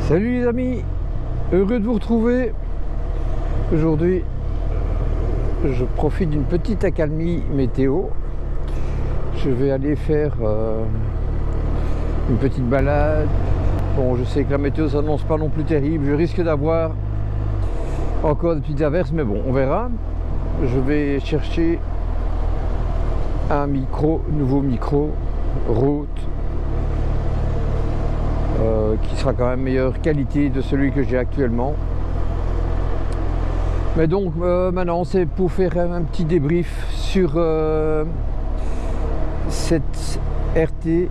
Salut les amis, heureux de vous retrouver. Aujourd'hui, je profite d'une petite accalmie météo. Je vais aller faire une petite balade. Bon, je sais que la météo s'annonce pas non plus terrible. Je risque d'avoir encore des petites averses, mais bon, on verra. Je vais chercher un nouveau micro Rode, qui sera quand même meilleure qualité de celui que j'ai actuellement. Mais donc maintenant c'est pour faire un petit débrief sur cette RT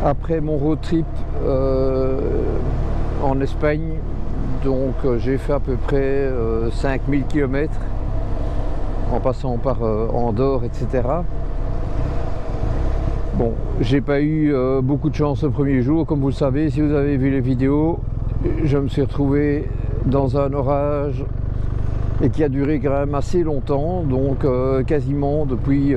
après mon road trip en Espagne. Donc j'ai fait à peu près 5000 km en passant par Andorre, etc. Bon, j'ai pas eu beaucoup de chance le premier jour, comme vous le savez, si vous avez vu les vidéos. Je me suis retrouvé dans un orage et qui a duré quand même assez longtemps, donc quasiment depuis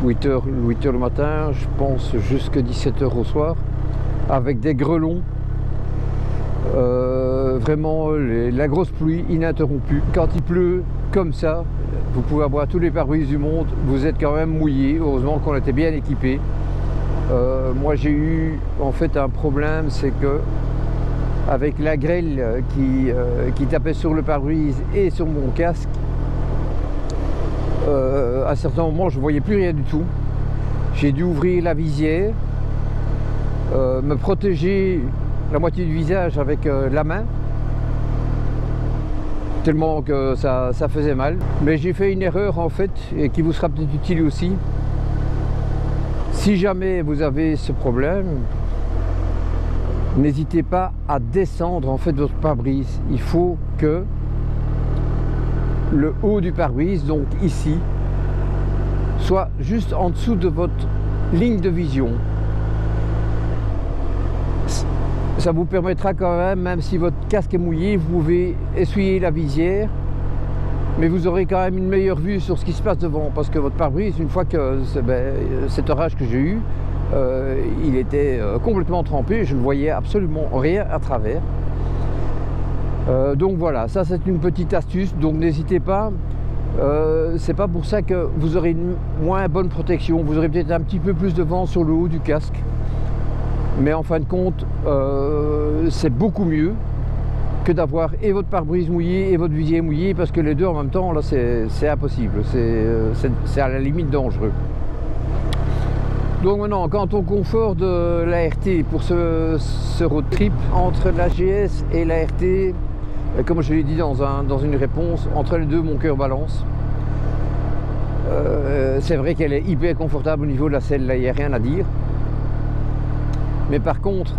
8h le matin, je pense jusqu'à 17h au soir, avec des grêlons. Vraiment la grosse pluie ininterrompue. Quand il pleut comme ça, vous pouvez avoir tous les pare-brises du monde, vous êtes quand même mouillé. Heureusement qu'on était bien équipé. Moi j'ai eu en fait un problème, c'est que avec la grêle qui tapait sur le pare-brise et sur mon casque, à certains moments je ne voyais plus rien du tout. J'ai dû ouvrir la visière, me protéger la moitié du visage avec la main, tellement que ça faisait mal. Mais j'ai fait une erreur en fait, et qui vous sera peut-être utile aussi. Si jamais vous avez ce problème, n'hésitez pas à descendre en fait votre pare-brise. Il faut que le haut du pare-brise, donc ici, soit juste en dessous de votre ligne de vision. Ça vous permettra quand même si votre casque est mouillé, vous pouvez essuyer la visière, mais vous aurez quand même une meilleure vue sur ce qui se passe devant, parce que votre pare-brise, une fois que cet orage que j'ai eu, il était complètement trempé, je ne voyais absolument rien à travers. Donc voilà, ça c'est une petite astuce, donc n'hésitez pas. C'est pas pour ça que vous aurez une moins bonne protection, vous aurez peut-être un petit peu plus de vent sur le haut du casque. Mais en fin de compte, c'est beaucoup mieux que d'avoir et votre pare-brise mouillé et votre visière mouillée, parce que les deux en même temps, là, c'est impossible. C'est à la limite dangereux. Donc maintenant, quant au confort de la RT pour ce road trip, entre la GS et la RT, comme je l'ai dit dans une réponse, entre les deux, mon cœur balance. C'est vrai qu'elle est hyper confortable au niveau de la selle, là, il n'y a rien à dire. Mais par contre,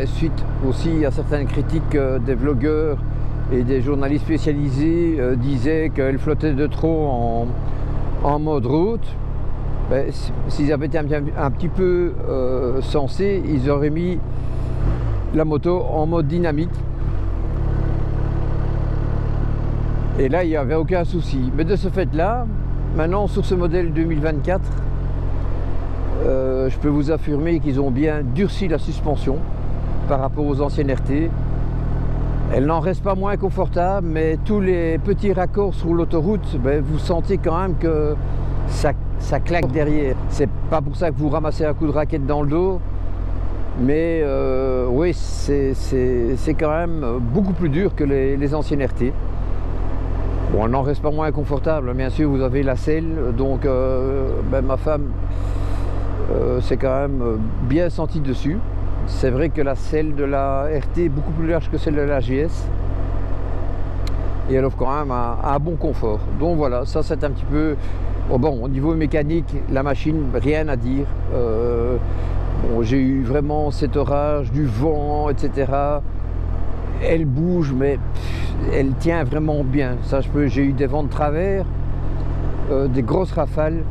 suite aussi à certaines critiques des vlogueurs et des journalistes spécialisés disaient qu'elle flottait de trop en mode route, s'ils avaient été un petit peu sensés, ils auraient mis la moto en mode dynamique. Et là, il n'y avait aucun souci. Mais de ce fait-là, maintenant sur ce modèle 2024, je peux vous affirmer qu'ils ont bien durci la suspension par rapport aux anciennes RT. Elle n'en reste pas moins confortable, mais tous les petits raccords sur l'autoroute, vous sentez quand même que ça claque derrière. C'est pas pour ça que vous ramassez un coup de raquette dans le dos, mais oui, c'est quand même beaucoup plus dur que les anciennes RT. Bon, elle n'en reste pas moins confortable. Bien sûr, vous avez la selle, donc ma femme c'est quand même bien senti dessus. C'est vrai que la selle de la RT est beaucoup plus large que celle de la GS, et elle offre quand même un bon confort. Donc voilà, ça c'est un petit peu bon, au niveau mécanique, la machine, rien à dire. Bon, j'ai eu vraiment cet orage, du vent, etc. Elle bouge, mais elle tient vraiment bien. Ça, j'ai eu des vents de travers, des grosses rafales.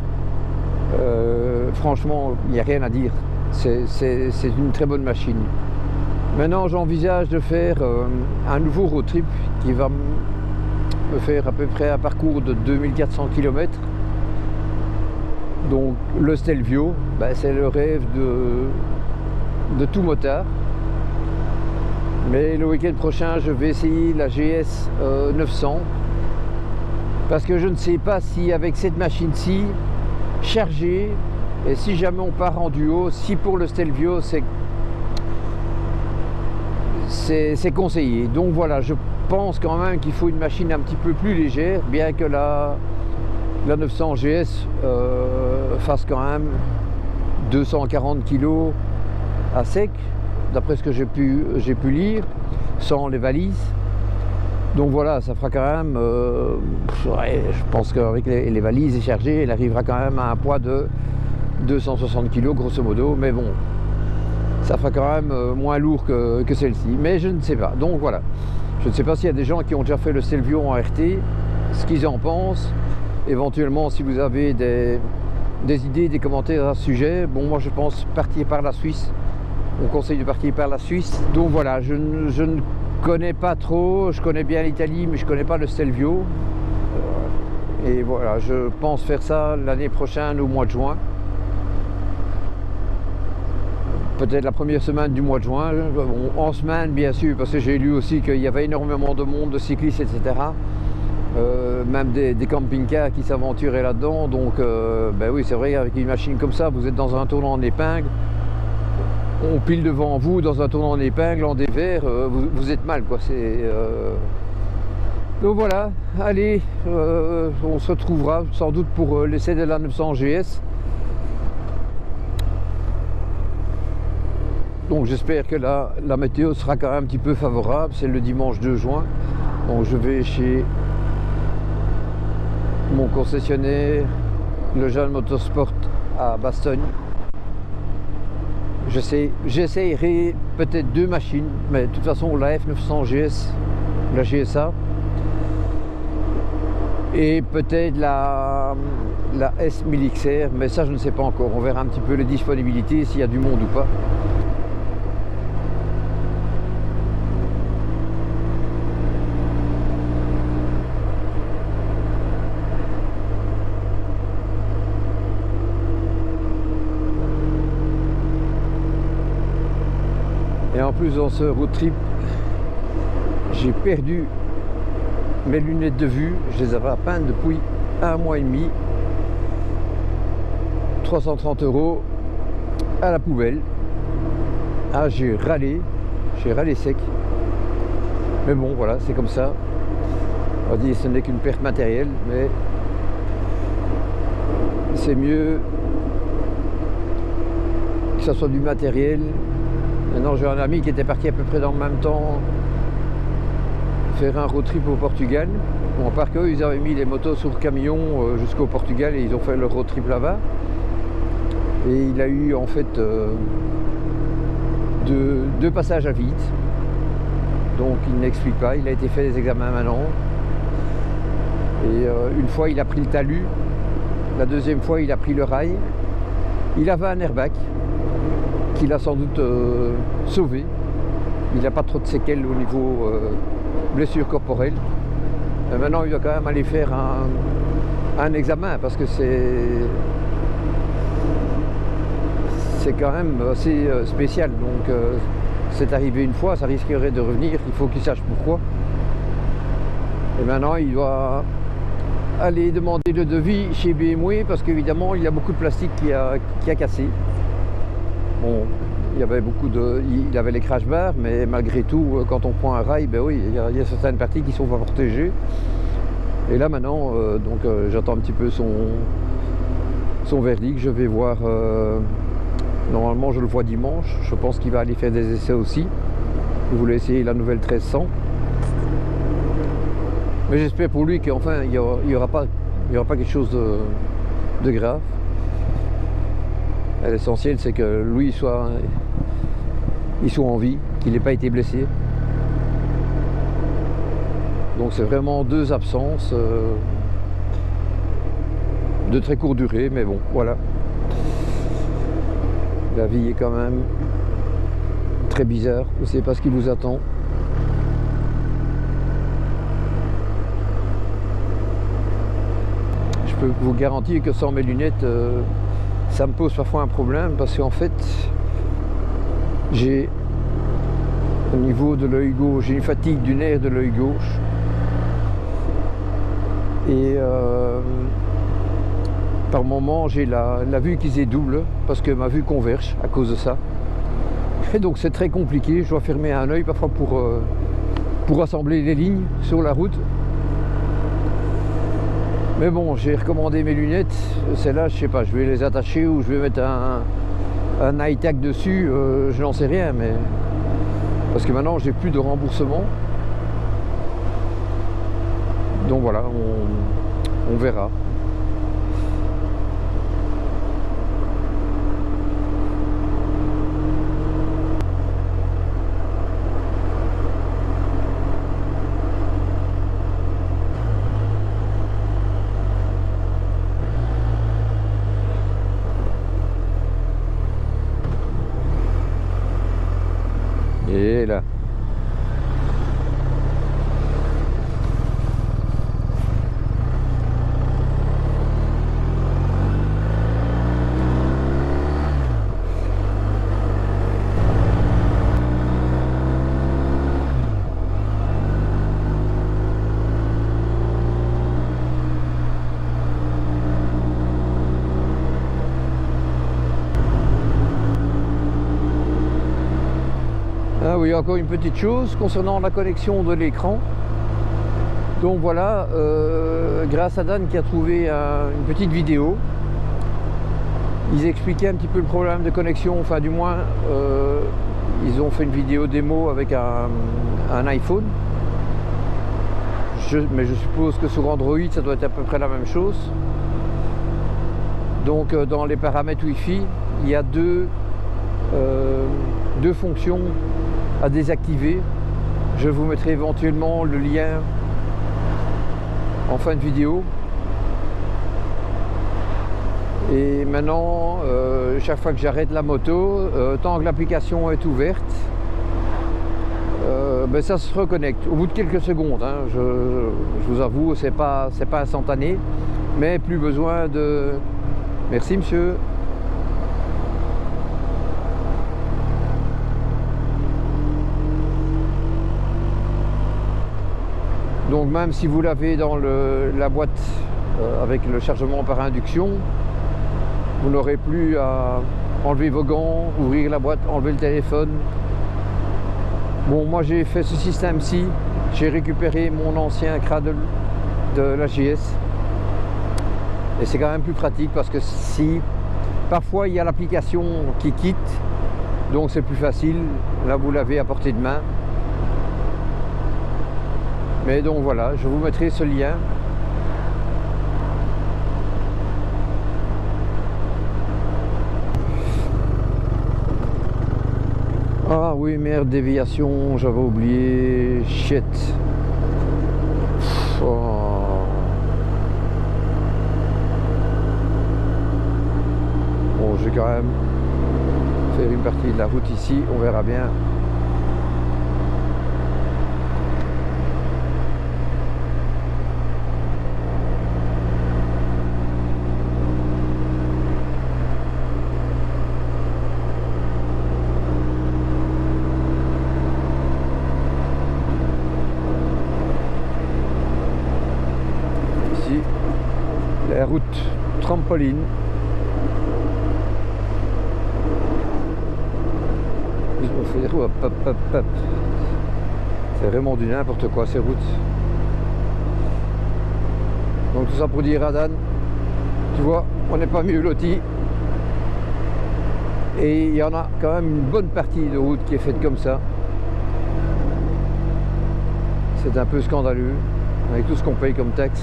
Franchement, il n'y a rien à dire. C'est une très bonne machine. Maintenant, j'envisage de faire un nouveau road trip qui va me faire à peu près un parcours de 2400 km. Donc le Stelvio, c'est le rêve de tout motard. Mais le week-end prochain, je vais essayer la GS 900. Parce que je ne sais pas si avec cette machine-ci, chargée, et si jamais on part en duo, si pour le Stelvio, c'est conseillé. Donc voilà, je pense quand même qu'il faut une machine un petit peu plus légère, bien que la 900 GS fasse quand même 240 kg à sec, d'après ce que j'ai pu lire, sans les valises. Donc voilà, ça fera quand même, ouais, je pense qu'avec les valises et chargées, elle arrivera quand même à un poids de 260 kg grosso modo, mais bon, ça fera quand même moins lourd que celle-ci, mais je ne sais pas. Donc voilà, je ne sais pas s'il y a des gens qui ont déjà fait le Stelvio en RT, ce qu'ils en pensent. Éventuellement, si vous avez des idées, des commentaires à ce sujet, bon, moi je pense partir par la Suisse. On conseille de partir par la Suisse. Donc voilà, je ne connais pas trop, je connais bien l'Italie, mais je ne connais pas le Stelvio. Et voilà, je pense faire ça l'année prochaine au mois de juin. Peut-être la première semaine du mois de juin, bon, en semaine bien sûr, parce que j'ai lu aussi qu'il y avait énormément de monde, de cyclistes, etc. Même des camping-cars qui s'aventuraient là-dedans. Donc ben oui, c'est vrai, avec une machine comme ça, vous êtes dans un tournant en épingle, on pile devant vous dans un tournant en épingle, en dévers, vous êtes mal, quoi. Donc voilà, allez, on se retrouvera sans doute pour l'essai de la 900 GS. Donc j'espère que la météo sera quand même un petit peu favorable. C'est le dimanche 2 juin. Donc je vais chez mon concessionnaire, le Jeanne Motorsport à Bastogne. J'essayerai peut-être 2 machines, mais de toute façon la F900 GS, la GSA, et peut-être la S1000XR, mais ça je ne sais pas encore. On verra un petit peu les disponibilités, s'il y a du monde ou pas. Et en plus, dans ce road trip, j'ai perdu mes lunettes de vue. Je les avais à peine depuis 1 mois et demi. 330 € à la poubelle. Ah, j'ai râlé sec. Mais bon, voilà, c'est comme ça. On dit que ce n'est qu'une perte matérielle, mais c'est mieux que ça soit du matériel. Maintenant, j'ai un ami qui était parti à peu près dans le même temps faire un road trip au Portugal. Bon, à part qu'eux, ils avaient mis les motos sur le camion jusqu'au Portugal et ils ont fait leur road trip là-bas. Et il a eu en fait deux passages à vide. Donc il n'explique pas, il a été fait des examens maintenant. Et une fois, il a pris le talus. La deuxième fois, il a pris le rail. Il avait un airbag qu'il a sans doute sauvé. Il n'a pas trop de séquelles au niveau blessure corporelle. Et maintenant, il doit quand même aller faire un examen parce que c'est quand même assez spécial. Donc, c'est arrivé une fois, ça risquerait de revenir. Il faut qu'il sache pourquoi. Et maintenant, il doit aller demander le devis chez BMW parce qu'évidemment, il y a beaucoup de plastique qui a cassé. Bon, il avait les crash bars, mais malgré tout, quand on prend un rail, ben oui, il y a certaines parties qui sont pas protégées. Et là maintenant, j'attends un petit peu son verdict. Je vais voir, normalement je le vois dimanche, je pense qu'il va aller faire des essais aussi. Il voulait essayer la nouvelle 1300. Mais j'espère pour lui qu'enfin, il n'y aura pas quelque chose de grave. L'essentiel, c'est que lui soit en vie, qu'il n'ait pas été blessé. Donc c'est vraiment 2 absences de très courte durée, mais bon, voilà. La vie est quand même très bizarre, vous ne savez pas ce qui vous attend. Je peux vous garantir que sans mes lunettes, ça me pose parfois un problème parce qu'en fait, J'ai au niveau de l'œil gauche, j'ai une fatigue du nerf de l'œil gauche. Et par moment j'ai la vue qui se double parce que ma vue converge à cause de ça. Et donc c'est très compliqué, je dois fermer un œil parfois pour assembler les lignes sur la route. Mais bon, j'ai recommandé mes lunettes, celles-là je sais pas, je vais les attacher ou je vais mettre un high-tech dessus, je n'en sais rien, mais parce que maintenant j'ai plus de remboursement. Donc voilà, on verra. Et là. Ah oui, encore une petite chose concernant la connexion de l'écran. Donc voilà, grâce à Dan qui a trouvé une petite vidéo, ils expliquaient un petit peu le problème de connexion, enfin du moins, ils ont fait une vidéo démo avec un iPhone. Mais je suppose que sur Android, ça doit être à peu près la même chose. Donc dans les paramètres Wi-Fi, il y a deux fonctions à désactiver. Je vous mettrai éventuellement le lien en fin de vidéo. Et maintenant, chaque fois que j'arrête la moto, tant que l'application est ouverte, ben ça se reconnecte au bout de quelques secondes, hein. Je vous avoue, c'est pas instantané, mais plus besoin de... Merci monsieur. Donc même si vous l'avez dans la boîte avec le chargement par induction, vous n'aurez plus à enlever vos gants, ouvrir la boîte, enlever le téléphone. Bon, moi j'ai fait ce système-ci, j'ai récupéré mon ancien cradle de l'AGS. Et c'est quand même plus pratique parce que si parfois il y a l'application qui quitte, donc c'est plus facile, là vous l'avez à portée de main. Mais donc voilà, je vous mettrai ce lien. Ah oui, merde, déviation, j'avais oublié, shit. Oh. Bon, je vais quand même faire une partie de la route ici, on verra bien. La route trampoline. On fait hop, hop, hop, hop. C'est vraiment du n'importe quoi ces routes. Donc tout ça pour dire à Dan, tu vois, on n'est pas mieux loti. Et il y en a quand même une bonne partie de route qui est faite comme ça. C'est un peu scandaleux, avec tout ce qu'on paye comme taxe.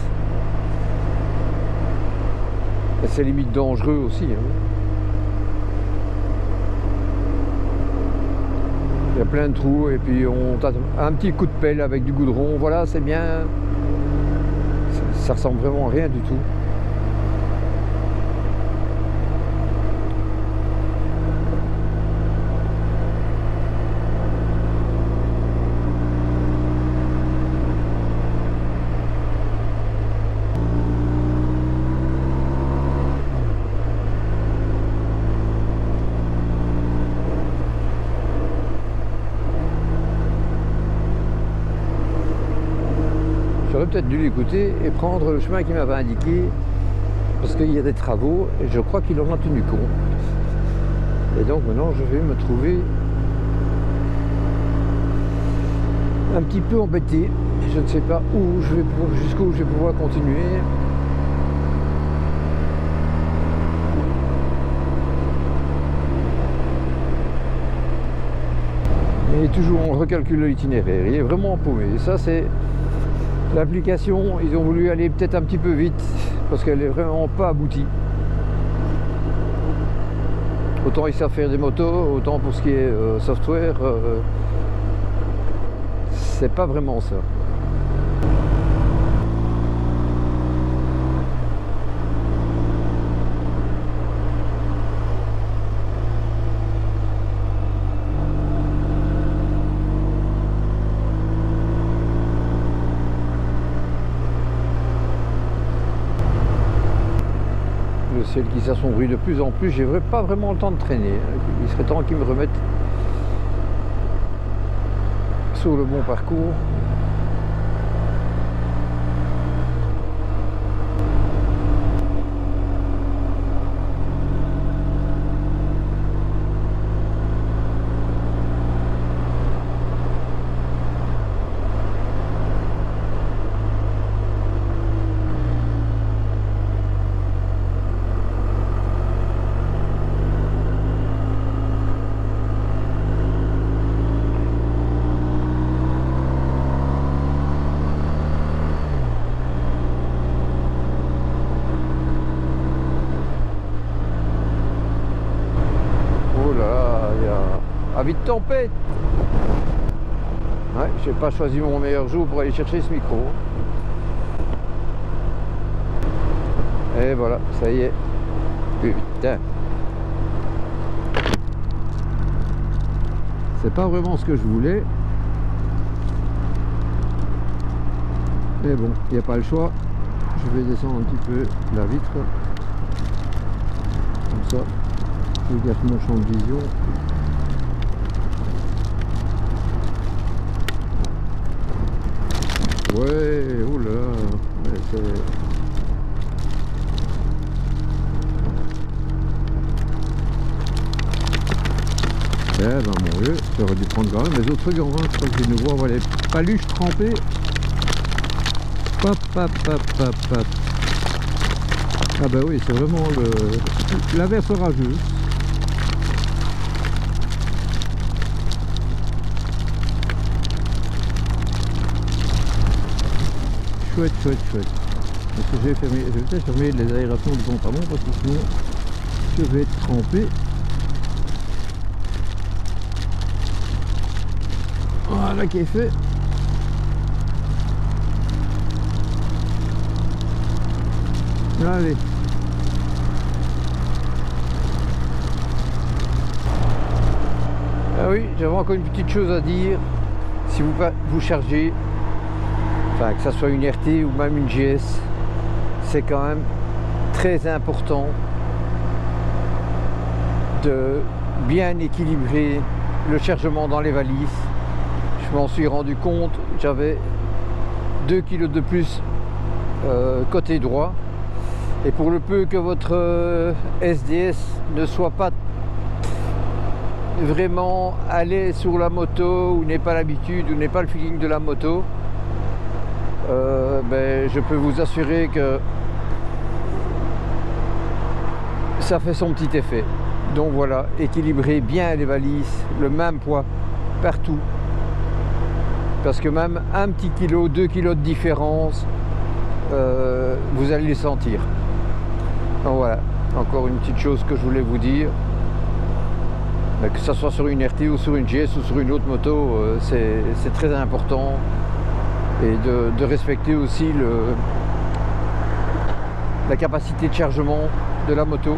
Et c'est limite dangereux aussi. Hein. Il y a plein de trous et puis on tape un petit coup de pelle avec du goudron. Voilà, c'est bien. Ça ressemble vraiment à rien du tout. peut-être dû l'écouter et prendre le chemin qu'il m'avait indiqué, parce qu'il y a des travaux et je crois qu'il en a tenu compte. Et donc maintenant je vais me trouver un petit peu embêté. Je ne sais pas où je vais jusqu'où je vais pouvoir continuer. Et toujours on recalcule l'itinéraire, il est vraiment paumé. Et ça c'est l'application, ils ont voulu aller peut-être un petit peu vite parce qu'elle est vraiment pas aboutie. Autant ils savent faire des motos, autant pour ce qui est software, c'est pas vraiment ça. Le ciel qui s'assombrit de plus en plus, j'ai pas vraiment le temps de traîner. Il serait temps qu'ils me remettent sur le bon parcours. Avis de tempête. Ouais, j'ai pas choisi mon meilleur jour pour aller chercher ce micro. Et voilà, ça y est. Putain. C'est pas vraiment ce que je voulais. Mais bon, il n'y a pas le choix. Je vais descendre un petit peu la vitre. Comme ça, je garde mon champ de vision. Ouais, oula, mais c'est... Eh ben mon Dieu, j'aurais dû prendre quand même les autres trucs en main. Je crois que je vais nous voir les paluches trempées. Pap, pap, pap, pap, pap. Ah bah oui, c'est vraiment l'averse orageuse. Chouette, chouette, chouette. Parce que je vais peut-être fermer les aérations du pantalon parce que sinon je vais être trempé. Voilà qui est fait. Allez. Ah oui, j'avais encore une petite chose à dire. Si vous chargez, enfin que ça soit une RT ou même une GS, c'est quand même très important de bien équilibrer le chargement dans les valises. Je m'en suis rendu compte, j'avais 2 kg de plus côté droit, et pour le peu que votre SDS ne soit pas vraiment aller sur la moto ou n'ait pas l'habitude ou n'ait pas le feeling de la moto, ben, je peux vous assurer que ça fait son petit effet. Donc voilà, équilibrez bien les valises, le même poids partout, parce que même un petit kilo, 2 kilos de différence, vous allez les sentir. Donc voilà, encore une petite chose que je voulais vous dire. Que ce soit sur une RT ou sur une GS ou sur une autre moto, c'est très important. Et de respecter aussi la capacité de chargement de la moto.